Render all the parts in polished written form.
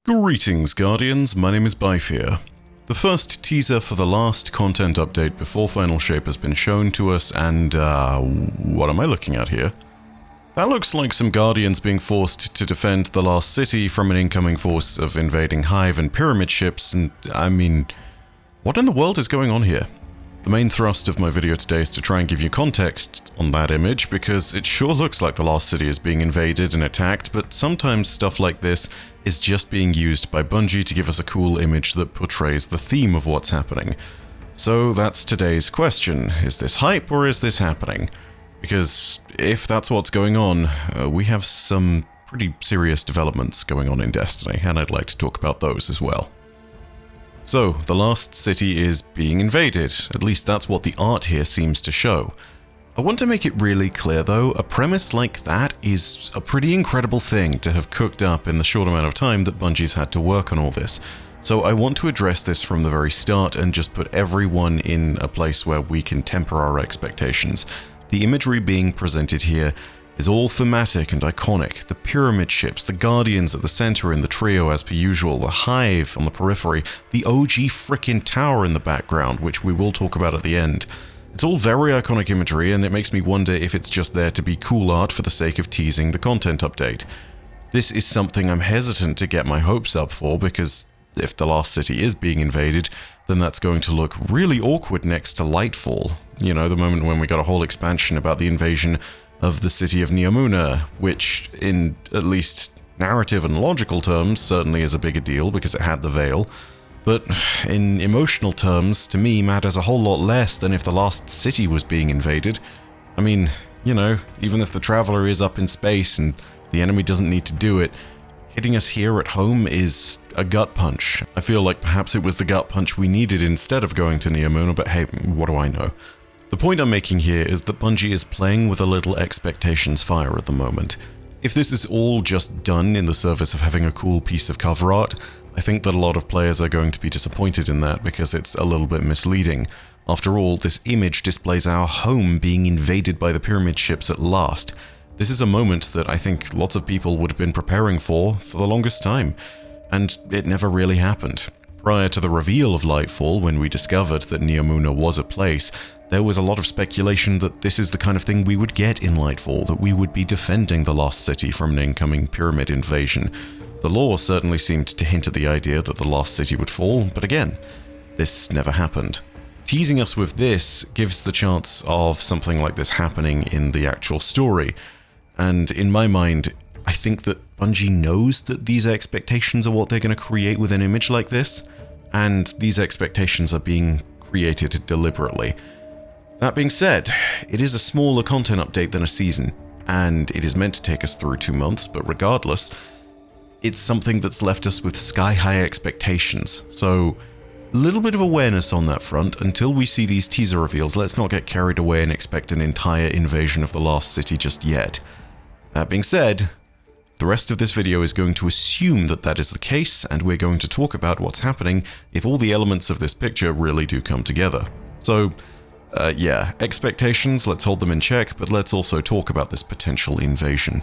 Greetings, Guardians, my name is Byfear. The first teaser for the last content update before Final Shape has been shown to us, and what am I looking at here? That looks like some Guardians being forced to defend the Lost City from an incoming force of invading Hive and Pyramid ships, and I mean, what in the world is going on here? The main thrust of my video today is to try and give you context on that image, because it sure looks like the Lost City is being invaded and attacked, but sometimes stuff like this is just being used by Bungie to give us a cool image that portrays the theme of what's happening. So that's today's question. Is this hype or is this happening? Because if that's what's going on, we have some pretty serious developments going on in Destiny, and I'd like to talk about those as well. So, the Lost City is being invaded, at least that's what the art here seems to show. I want to make it really clear though, a premise like that is a pretty incredible thing to have cooked up in the short amount of time that Bungie's had to work on all this. So I want to address this from the very start and just put everyone in a place where we can temper our expectations. The imagery being presented here is all thematic and iconic. The pyramid ships, the Guardians at the center in the trio as per usual, the Hive on the periphery, the OG frickin' tower in the background, which we will talk about at the end. It's all very iconic imagery, and it makes me wonder if it's just there to be cool art for the sake of teasing the content update. This is something I'm hesitant to get my hopes up for, because if the Lost City is being invaded, then that's going to look really awkward next to Lightfall. You know, the moment when we got a whole expansion about the invasion of the city of Neomuna, which, in at least narrative and logical terms, certainly is a bigger deal because it had the Veil. But in emotional terms, to me, matters a whole lot less than if the Lost City was being invaded. I mean, you know, even if the Traveler is up in space and the enemy doesn't need to do it, hitting us here at home is a gut punch. I feel like perhaps it was the gut punch we needed instead of going to Neomuna, but hey, what do I know? The point I'm making here is that Bungie is playing with a little expectations fire at the moment. If this is all just done in the service of having a cool piece of cover art, I think that a lot of players are going to be disappointed in that because it's a little bit misleading. After all, this image displays our home being invaded by the pyramid ships at last. This is a moment that I think lots of people would have been preparing for the longest time, and it never really happened. Prior to the reveal of Lightfall, when we discovered that Neomuna was a place, there was a lot of speculation that this is the kind of thing we would get in Lightfall, that we would be defending the Lost City from an incoming pyramid invasion. The lore certainly seemed to hint at the idea that the Lost City would fall, but again, this never happened. Teasing us with this gives the chance of something like this happening in the actual story, and in my mind, I think that Bungie knows that these expectations are what they're going to create with an image like this, and these expectations are being created deliberately. That being said, it is a smaller content update than a season, and it is meant to take us through 2 months, but regardless, it's something that's left us with sky-high expectations, so a little bit of awareness on that front. Until we see these teaser reveals, let's not get carried away and expect an entire invasion of the Lost City just yet. That being said, the rest of this video is going to assume that that is the case, and we're going to talk about what's happening if all the elements of this picture really do come together. So, yeah, expectations, let's hold them in check, but let's also talk about this potential invasion.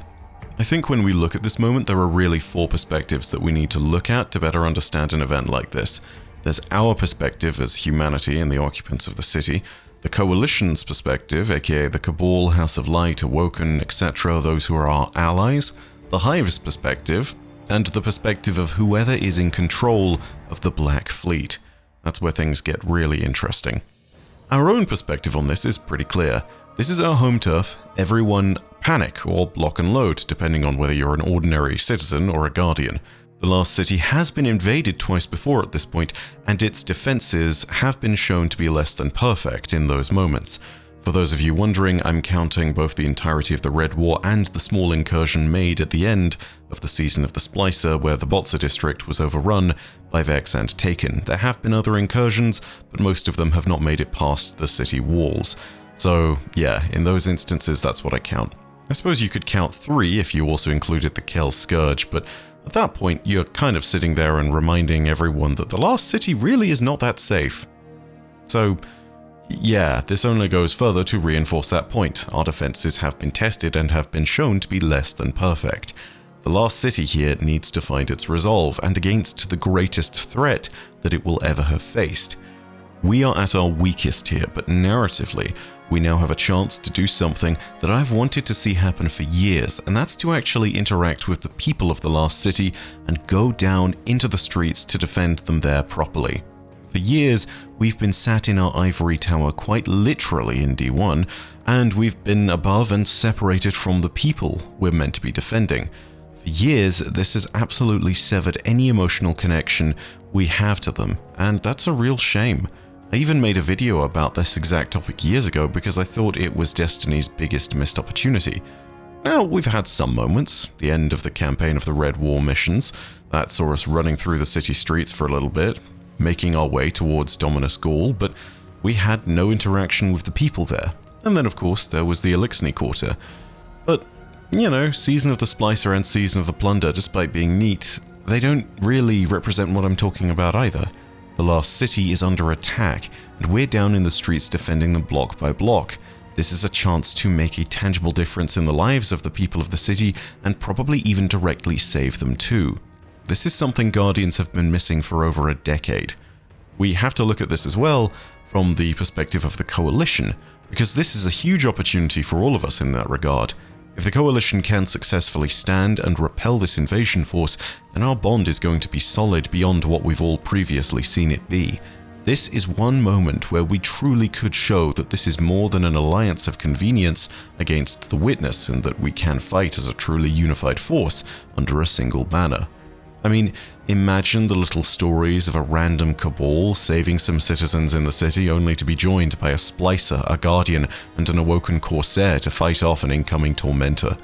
I think when we look at this moment, there are really 4 perspectives that we need to look at to better understand an event like this. There's our perspective as humanity and the occupants of the city, the Coalition's perspective, aka the Cabal, House of Light, Awoken, etc., those who are our allies, the Hive's perspective, and the perspective of whoever is in control of the Black Fleet. That's where things get really interesting. Our own perspective on this is pretty clear. This is our home turf. Everyone panic or lock and load, depending on whether you're an ordinary citizen or a Guardian. The Lost City has been invaded twice before at this point, and its defenses have been shown to be less than perfect in those moments. For those of you wondering, I'm counting both the entirety of the Red War and the small incursion made at the end of the season of the Splicer, where the Botza district was overrun by Vex and taken. There have been other incursions, but most of them have not made it past the city walls. So yeah, in those instances, that's what I count. I suppose you could count 3 if you also included the Kel Scourge, but at that point, you're kind of sitting there and reminding everyone that the Lost City really is not that safe. So yeah, this only goes further to reinforce that point. Our defenses have been tested and have been shown to be less than perfect. The last city here needs to find its resolve, and against the greatest threat that it will ever have faced. We are at our weakest here, but narratively, we now have a chance to do something that I've wanted to see happen for years, and that's to actually interact with the people of the last city and go down into the streets to defend them there properly. For years, we've been sat in our ivory tower quite literally in D1, and we've been above and separated from the people we're meant to be defending. For years, this has absolutely severed any emotional connection we have to them, and that's a real shame. I even made a video about this exact topic years ago because I thought it was Destiny's biggest missed opportunity. Now, we've had some moments, the end of the campaign of the Red War missions, that saw us running through the city streets for a little bit, making our way towards Dominus Gaul, but we had no interaction with the people there. And then, of course, there was the Eliksni Quarter. But, you know, Season of the Splicer and Season of the Plunder, despite being neat, they don't really represent what I'm talking about either. The last city is under attack, and we're down in the streets defending them block by block. This is a chance to make a tangible difference in the lives of the people of the city, and probably even directly save them too. This is something Guardians have been missing for over a decade. We have to look at this as well from the perspective of the Coalition, because this is a huge opportunity for all of us in that regard. If the Coalition can successfully stand and repel this invasion force, then our bond is going to be solid beyond what we've all previously seen it be. This is one moment where we truly could show that this is more than an alliance of convenience against the Witness, and that we can fight as a truly unified force under a single banner. I mean, imagine the little stories of a random cabal saving some citizens in the city only to be joined by a Splicer, a Guardian, and an Awoken Corsair to fight off an incoming Tormentor.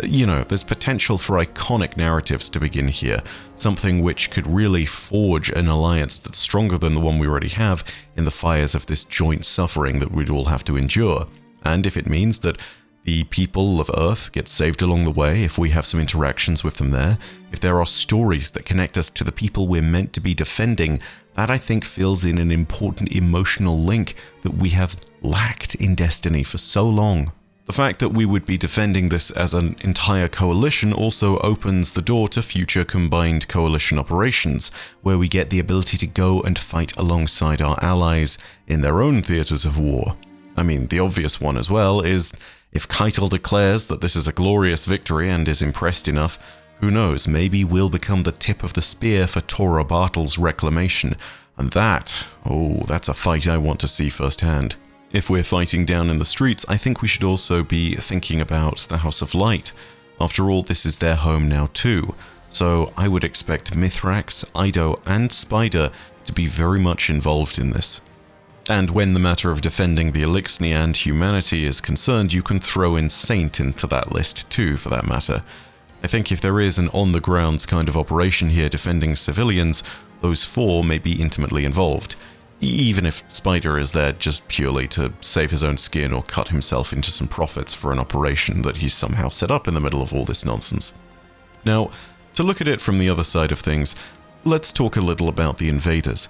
You know, there's potential for iconic narratives to begin here, something which could really forge an alliance that's stronger than the one we already have in the fires of this joint suffering that we'd all have to endure. And if it means that the people of Earth get saved along the way, if we have some interactions with them there, if there are stories that connect us to the people we're meant to be defending, that I think fills in an important emotional link that we have lacked in Destiny for so long. The fact that we would be defending this as an entire coalition also opens the door to future combined coalition operations, where we get the ability to go and fight alongside our allies in their own theaters of war. I mean, the obvious one as well is, if Keitel declares that this is a glorious victory and is impressed enough, who knows, maybe we'll become the tip of the spear for Tora Bartle's reclamation, and that's a fight I want to see firsthand. If we're fighting down in the streets, I think we should also be thinking about the House of Light. After all, this is their home now too, so I would expect Mithrax, Ido, and Spider to be very much involved in this. And when the matter of defending the Eliksni and humanity is concerned, you can throw in Saint into that list too, for that matter. I think if there is an on-the-grounds kind of operation here defending civilians, those four may be intimately involved, even if Spider is there just purely to save his own skin or cut himself into some profits for an operation that he's somehow set up in the middle of all this nonsense. Now, to look at it from the other side of things, let's talk a little about the invaders.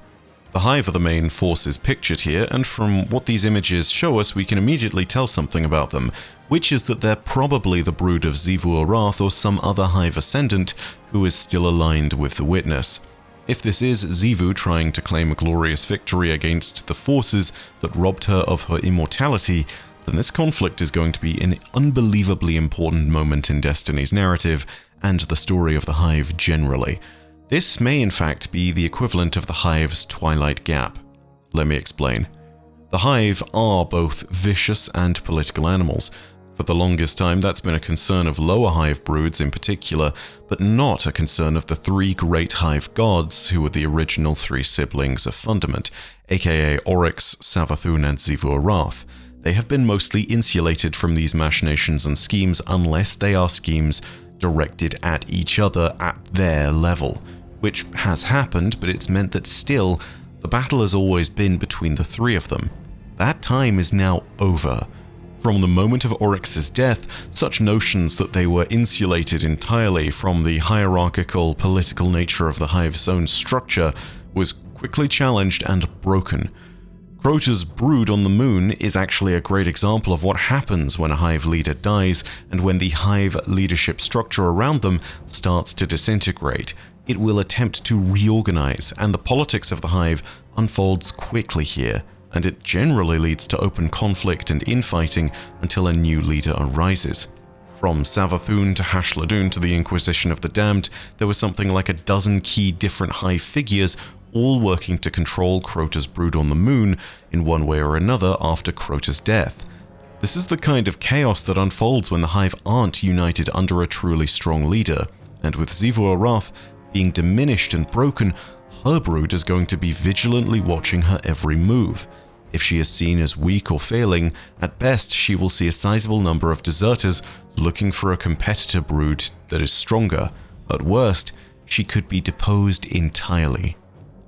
The Hive are the main forces pictured here, and from what these images show us, we can immediately tell something about them, which is that they're probably the brood of Xivu Arath or some other Hive ascendant who is still aligned with the Witness. If this is Xivu trying to claim a glorious victory against the forces that robbed her of her immortality, then this conflict is going to be an unbelievably important moment in Destiny's narrative and the story of the Hive generally. This may in fact be the equivalent of the Hive's Twilight Gap. Let me explain. The Hive are both vicious and political animals. For the longest time, that's been a concern of lower Hive broods in particular, but not a concern of the three great Hive gods who were the original three siblings of Fundament, aka Oryx, Savathun, and Xivu Arath. They have been mostly insulated from these machinations and schemes unless they are schemes directed at each other at their level, which has happened, but it's meant that still, the battle has always been between the three of them. That time is now over. From the moment of Oryx's death, such notions that they were insulated entirely from the hierarchical political nature of the Hive's own structure was quickly challenged and broken. Crota's brood on the moon is actually a great example of what happens when a hive leader dies and when the hive leadership structure around them starts to disintegrate. It will attempt to reorganize, and the politics of the hive unfolds quickly here, and it generally leads to open conflict and infighting until a new leader arises. From Savathûn to Hashladun to the Inquisition of the Damned, there was something like a dozen key different hive figures all working to control Crota's brood on the moon in one way or another after Crota's death. This is the kind of chaos that unfolds when the hive aren't united under a truly strong leader, and with Xivu Arath being diminished and broken, her brood is going to be vigilantly watching her every move. If she is seen as weak or failing, at best she will see a sizable number of deserters looking for a competitor brood that is stronger. At worst, she could be deposed entirely.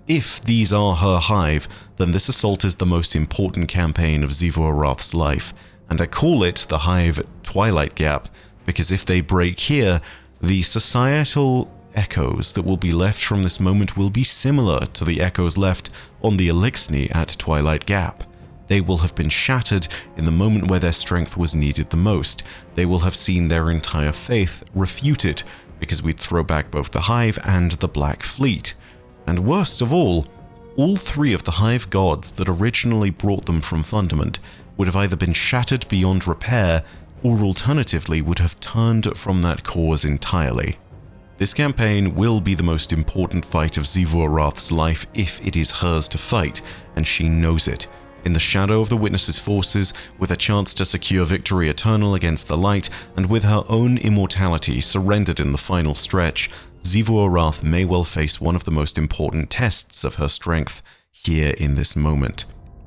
If these are her hive, then this assault is the most important campaign of Xivu Arath's life, and I call it the Hive Twilight Gap, because if they break here, the societal echoes that will be left from this moment will be similar to the echoes left on the Elixni at Twilight Gap. They will have been shattered in the moment where their strength was needed the most. They will have seen their entire faith refuted, because we'd throw back both the Hive and the Black Fleet. And worst of all three of the Hive gods that originally brought them from Fundament would have either been shattered beyond repair, or alternatively would have turned from that cause entirely. This campaign will be the most important fight of Xivu Arath's life if it is hers to fight, and she knows it. In the shadow of the Witness's forces, with a chance to secure victory eternal against the light, and with her own immortality surrendered in the final stretch, Xivu Arath may well face one of the most important tests of her strength here in this moment.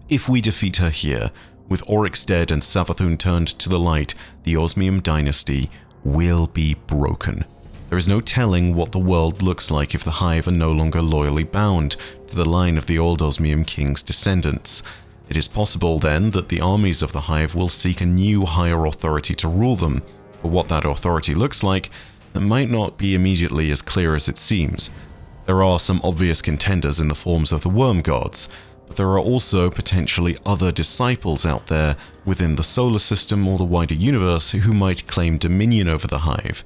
If we defeat her here, with Oryx dead and Savathûn turned to the light, the Osmium dynasty will be broken. There is no telling what the world looks like if the Hive are no longer loyally bound to the line of the old Osmium king's descendants. It is possible then that the armies of the Hive will seek a new higher authority to rule them, but what that authority looks like, it might not be immediately as clear as it seems. There are some obvious contenders in the forms of the Worm Gods, but there are also potentially other disciples out there within the solar system or the wider universe who might claim dominion over the Hive.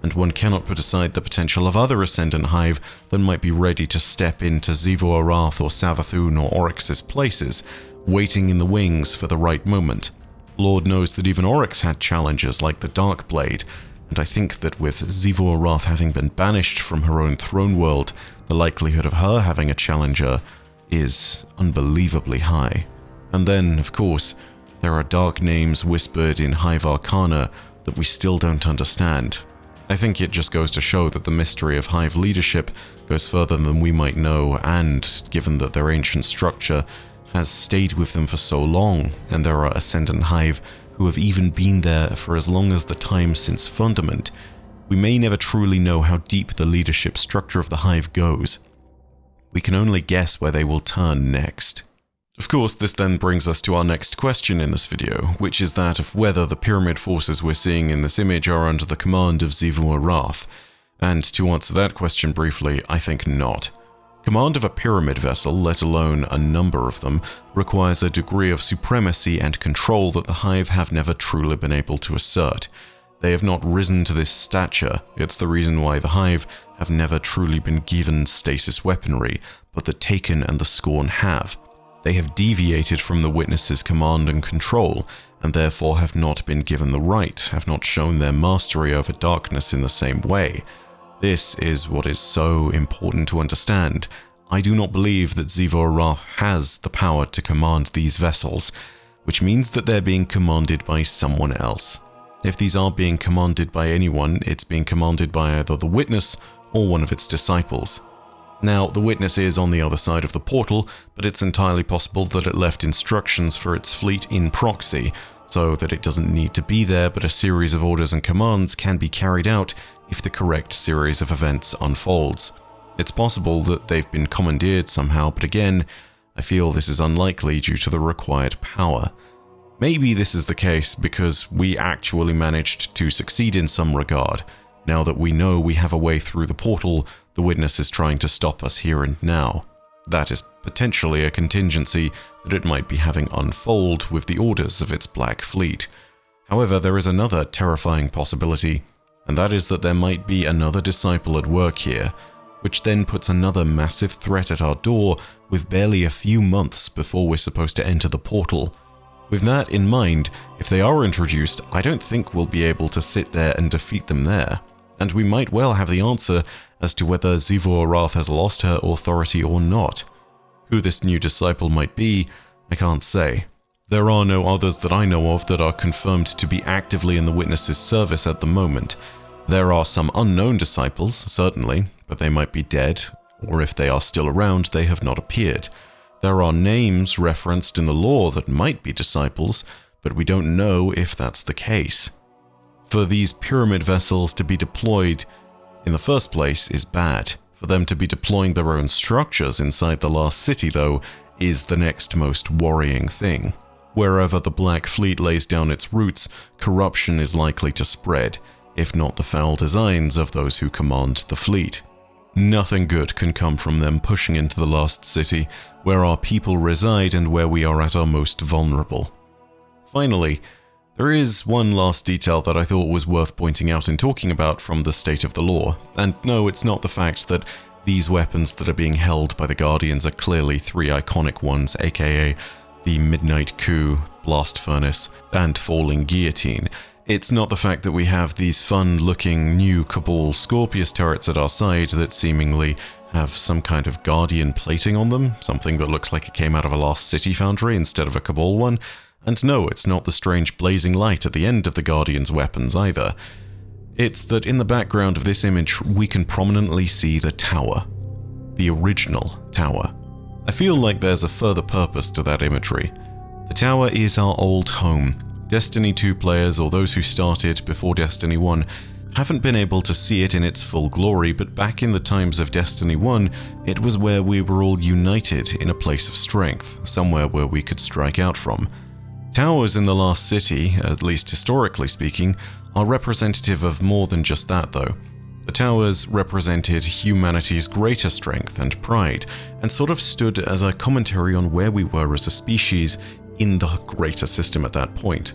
And one cannot put aside the potential of other Ascendant Hive that might be ready to step into Xivu Arath or Savathûn or Oryx's places, waiting in the wings for the right moment. Lord knows that even Oryx had challengers like the Darkblade, and I think that with Xivu Arath having been banished from her own throne world, the likelihood of her having a challenger is unbelievably high. And then, of course, there are dark names whispered in Hive Arcana that we still don't understand. I think it just goes to show that the mystery of Hive leadership goes further than we might know, and given that their ancient structure has stayed with them for so long, and there are Ascendant Hive who have even been there for as long as the time since Fundament, we may never truly know how deep the leadership structure of the Hive goes. We can only guess where they will turn next. Of course, this then brings us to our next question in this video, which is that of whether the pyramid forces we're seeing in this image are under the command of Xivu Arath. And to answer that question briefly, I think not. Command of a pyramid vessel, let alone a number of them, requires a degree of supremacy and control that the Hive have never truly been able to assert. They have not risen to this stature. It's the reason why the Hive have never truly been given stasis weaponry, but the Taken and the Scorn have. They have deviated from the Witness's command and control, and therefore have not been given the right, have not shown their mastery over darkness in the same way. This is what is so important to understand. I do not believe that Xivu Arath has the power to command these vessels, which means that they're being commanded by someone else. If these are being commanded by anyone, it's being commanded by either the Witness or one of its disciples. Now, the Witness is on the other side of the portal, but it's entirely possible that it left instructions for its fleet in proxy, so that it doesn't need to be there, but a series of orders and commands can be carried out if the correct series of events unfolds. It's possible that they've been commandeered somehow, but again, I feel this is unlikely due to the required power. Maybe this is the case because we actually managed to succeed in some regard. Now that we know we have a way through the portal, the Witness is trying to stop us here and now. that is potentially a contingency that it might be having unfold with the orders of its Black Fleet. However, there is another terrifying possibility, and that is that there might be another disciple at work here, which then puts another massive threat at our door with barely a few months before we're supposed to enter the portal. With that in mind, if they are introduced, I don't think we'll be able to sit there and defeat them there, and we might well have the answer as to whether Xivu Arath has lost her authority or not. Who this new disciple might be, I can't say. There are no others that I know of that are confirmed to be actively in the Witness's service at the moment. There are some unknown disciples, certainly, but they might be dead, or if they are still around, they have not appeared. There are names referenced in the lore that might be disciples, but we don't know if that's the case. For these pyramid vessels to be deployed in the first place is bad. For them to be deploying their own structures inside the last city, though, is the next most worrying thing. Wherever the Black Fleet lays down its roots, corruption is likely to spread, if not the foul designs of those who command the fleet. Nothing good can come from them pushing into the lost city, where our people reside and where we are at our most vulnerable. Finally, there is one last detail that I thought was worth pointing out and talking about from the state of the lore, and no, it's not the fact that these weapons that are being held by the Guardians are clearly three iconic ones, aka the Midnight Coup, Blast Furnace, and Falling Guillotine. It's not the fact that we have these fun-looking new Cabal Scorpius turrets at our side that seemingly have some kind of Guardian plating on them, something that looks like it came out of a Lost City foundry instead of a Cabal one. And no, it's not the strange blazing light at the end of the Guardian's weapons either. It's that in the background of this image, we can prominently see the tower. The original tower. I feel like there's a further purpose to that imagery. The tower is our old home. Destiny 2 players, or those who started before Destiny 1, haven't been able to see it in its full glory, but back in the times of Destiny 1, it was where we were all united in a place of strength, somewhere where we could strike out from. Towers in the Last City, at least historically speaking, are representative of more than just that though. The towers represented humanity's greater strength and pride, and sort of stood as a commentary on where we were as a species in the greater system at that point.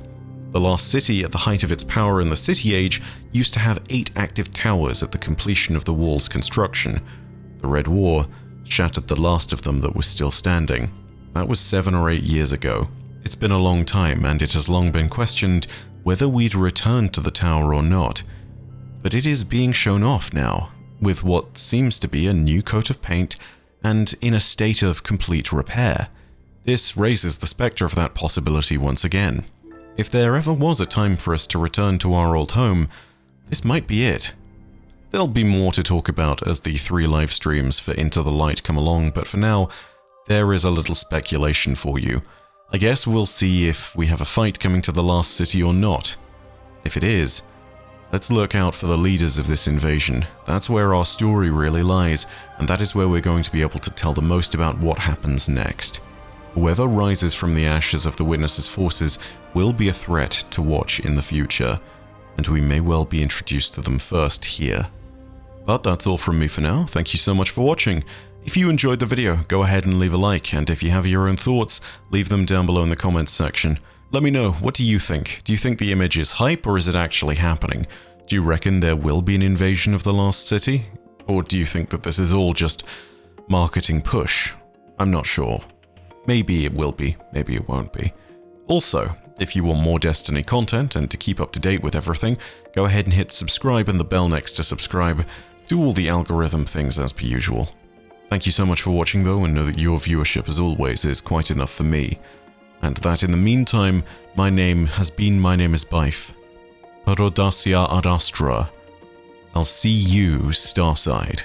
The Lost City, at the height of its power in the City Age, used to have 8 active towers at the completion of the wall's construction. The Red War shattered the last of them that was still standing. That was 7 or 8 years ago. It's been a long time, and it has long been questioned whether we'd return to the tower or not. But it is being shown off now, with what seems to be a new coat of paint, and in a state of complete repair. This raises the specter of that possibility once again. If there ever was a time for us to return to our old home, this might be it. There'll be more to talk about as the 3 live streams for Into the Light come along, but for now, there is a little speculation for you. I guess we'll see if we have a fight coming to the Last City or not. If it is, let's look out for the leaders of this invasion. That's where our story really lies, and that is where we're going to be able to tell the most about what happens next. Whoever rises from the ashes of the Witness's forces will be a threat to watch in the future, and we may well be introduced to them first here. But that's all from me for now. Thank you so much for watching. If you enjoyed the video, go ahead and leave a like, and if you have your own thoughts, leave them down below in the comments section. Let me know, what do you think? Do you think the image is hype, or is it actually happening? Do you reckon there will be an invasion of the Lost City? Or do you think that this is all just marketing push? I'm not sure. Maybe it will be, maybe it won't be. Also, if you want more Destiny content and to keep up to date with everything, go ahead and hit subscribe and the bell next to subscribe. Do all the algorithm things as per usual. Thank you so much for watching though, and know that your viewership as always is quite enough for me. And that in the meantime, my name is Byf. Parodacia ad Astra. I'll see you Starside.